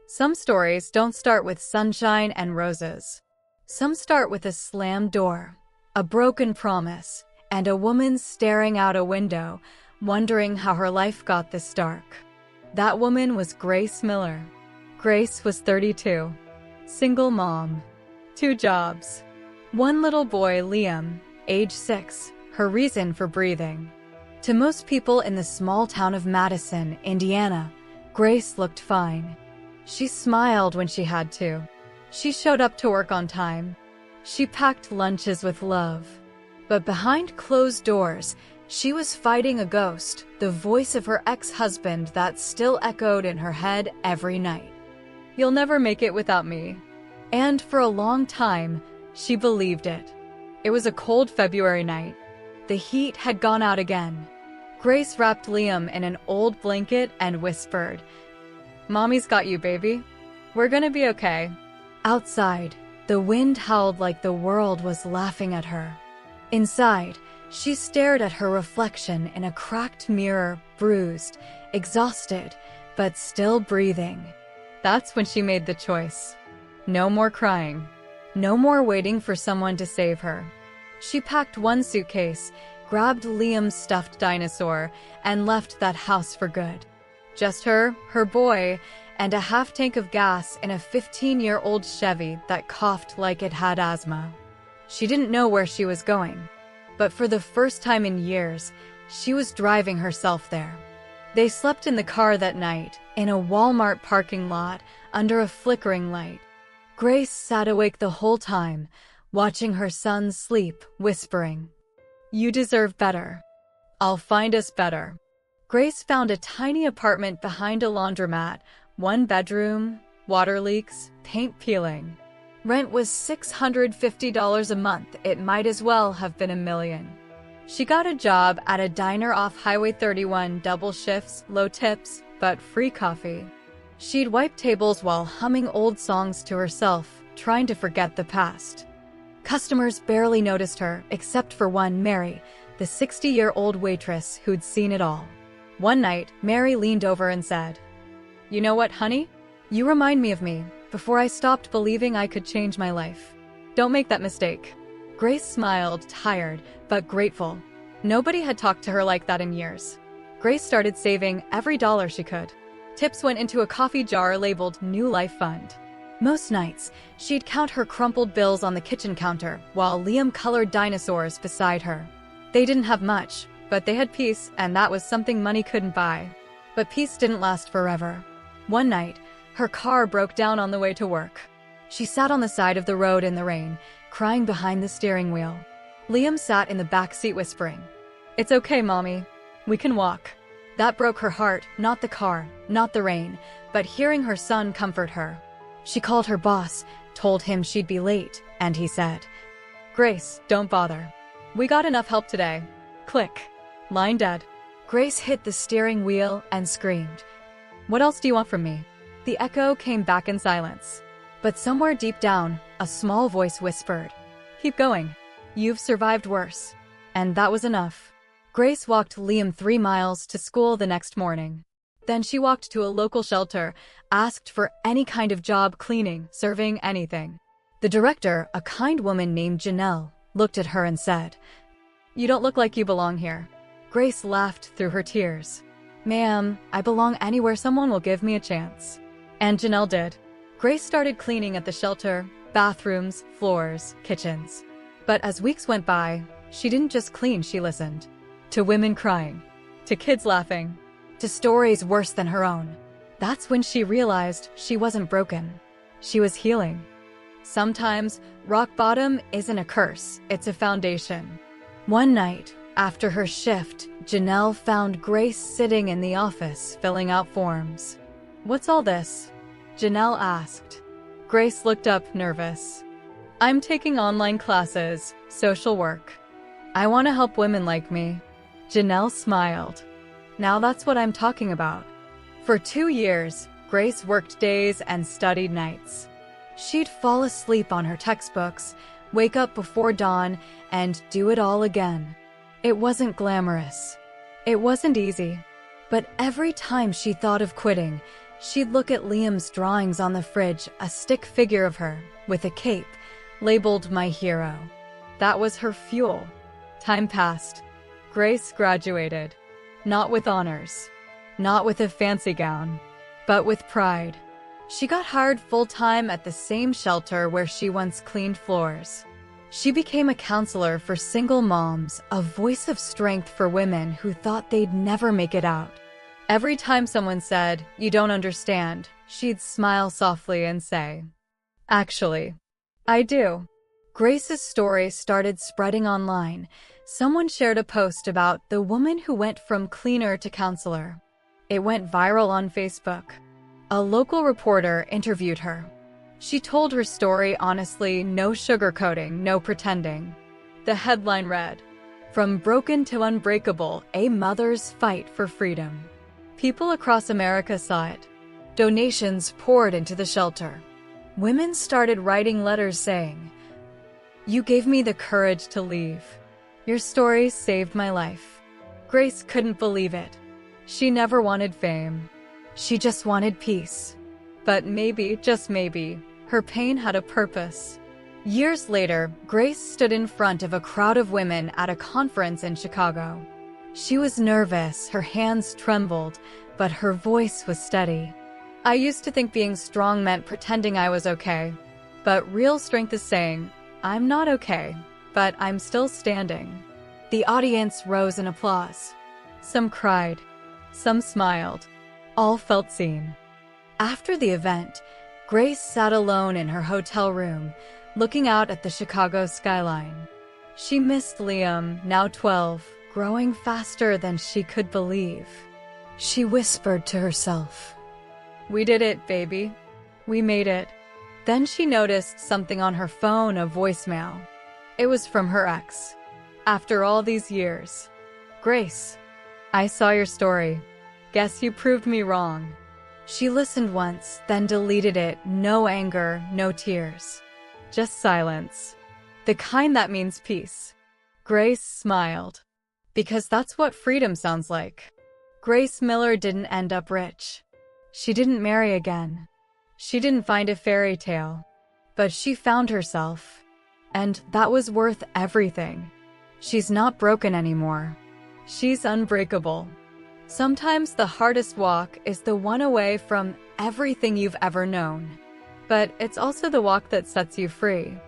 Some stories don't start with sunshine and roses. Some start with a slammed door, a broken promise, and a woman staring out a window, wondering how her life got this dark. That woman was Grace Miller. Grace was 32, single mom, 2 jobs, 1 little boy, Liam, age 6, her reason for breathing. To most people in the small town of Madison, Indiana, Grace looked fine. She smiled when she had to. She showed up to work on time. She packed lunches with love. But behind closed doors, she was fighting a ghost, the voice of her ex-husband that still echoed in her head every night. "You'll never make it without me." And for a long time, she believed it. It was a cold February night. The heat had gone out again. Grace wrapped Liam in an old blanket and whispered, "Mommy's got you, baby. We're gonna be okay." Outside, the wind howled like the world was laughing at her. Inside, she stared at her reflection in a cracked mirror, bruised, exhausted, but still breathing. That's when she made the choice. No more crying. No more waiting for someone to save her. She packed 1 suitcase, grabbed Liam's stuffed dinosaur, and left that house for good. Just her, her boy, and a half-tank of gas in a 15-year-old Chevy that coughed like it had asthma. She didn't know where she was going, but for the first time in years, she was driving herself there. They slept in the car that night, in a Walmart parking lot, under a flickering light. Grace sat awake the whole time, watching her son sleep, whispering, "You deserve better. I'll find us better." Grace found a tiny apartment behind a laundromat, 1 bedroom, water leaks, paint peeling. Rent was $650 a month. It might as well have been $1 million. She got a job at a diner off Highway 31, double shifts, low tips, but free coffee. She'd wipe tables while humming old songs to herself, trying to forget the past. Customers barely noticed her, except for one, Mary, the 60-year-old waitress who'd seen it all. One night, Mary leaned over and said, "You know what, honey? You remind me of me, before I stopped believing I could change my life. Don't make that mistake." Grace smiled, tired, but grateful. Nobody had talked to her like that in years. Grace started saving every dollar she could. Tips went into a coffee jar labeled New Life Fund. Most nights, she'd count her crumpled bills on the kitchen counter, while Liam colored dinosaurs beside her. They didn't have much, but they had peace, and that was something money couldn't buy. But peace didn't last forever. One night, her car broke down on the way to work. She sat on the side of the road in the rain, crying behind the steering wheel. Liam sat in the back seat whispering, "It's okay, Mommy. We can walk." That broke her heart, not the car, not the rain, but hearing her son comfort her. She called her boss, told him she'd be late, and he said, "Grace, don't bother. We got enough help today." Click. Line dead. Grace hit the steering wheel and screamed, "What else do you want from me?" The echo came back in silence. But somewhere deep down, a small voice whispered, "Keep going. You've survived worse." And that was enough. Grace walked Liam 3 miles to school the next morning. Then she walked to a local shelter, asked for any kind of job, cleaning, serving, anything. The director, a kind woman named Janelle, looked at her and said, "You don't look like you belong here." Grace laughed through her tears. "Ma'am, I belong anywhere someone will give me a chance." And Janelle did. Grace started cleaning at the shelter, bathrooms, floors, kitchens. But as weeks went by, she didn't just clean, she listened. To women crying, to kids laughing, to stories worse than her own. That's when she realized she wasn't broken. She was healing. Sometimes, rock bottom isn't a curse, it's a foundation. One night, after her shift, Janelle found Grace sitting in the office, filling out forms. "What's all this?" Janelle asked. Grace looked up, nervous. "I'm taking online classes, social work. I want to help women like me." Janelle smiled. "Now that's what I'm talking about." For 2 years, Grace worked days and studied nights. She'd fall asleep on her textbooks, wake up before dawn, and do it all again. It wasn't glamorous. It wasn't easy. But every time she thought of quitting, She'd look at Liam's drawings on the fridge, a stick figure of her, with a cape, labeled "My Hero." That was her fuel. Time passed. Grace graduated. Not with honors. Not with a fancy gown. But with pride. She got hired full-time at the same shelter where she once cleaned floors. She became a counselor for single moms, a voice of strength for women who thought they'd never make it out. Every time someone said, "You don't understand," she'd smile softly and say, "Actually, I do." Grace's story started spreading online. Someone shared a post about the woman who went from cleaner to counselor. It went viral on Facebook. A local reporter interviewed her. She told her story honestly, no sugarcoating, no pretending. The headline read, "From Broken to Unbreakable, a Mother's Fight for Freedom." People across America saw it. Donations poured into the shelter. Women started writing letters saying, "You gave me the courage to leave. Your story saved my life." Grace couldn't believe it. She never wanted fame. She just wanted peace. But maybe, just maybe, her pain had a purpose. Years later, Grace stood in front of a crowd of women at a conference in Chicago. She was nervous, her hands trembled, but her voice was steady. "I used to think being strong meant pretending I was okay. But real strength is saying, I'm not okay, but I'm still standing." The audience rose in applause. Some cried. Some smiled. All felt seen. After the event, Grace sat alone in her hotel room, looking out at the Chicago skyline. She missed Liam, now 12, growing faster than she could believe. She whispered to herself, "We did it, baby. We made it." Then she noticed something on her phone, a voicemail. It was from her ex. "After all these years. Grace, I saw your story. Guess you proved me wrong." She listened once, then deleted it. No anger, no tears. Just silence. The kind that means peace. Grace smiled. Because that's what freedom sounds like. Grace Miller didn't end up rich. She didn't marry again. She didn't find a fairy tale. But she found herself. And that was worth everything. She's not broken anymore. She's unbreakable. Sometimes the hardest walk is the one away from everything you've ever known. But it's also the walk that sets you free.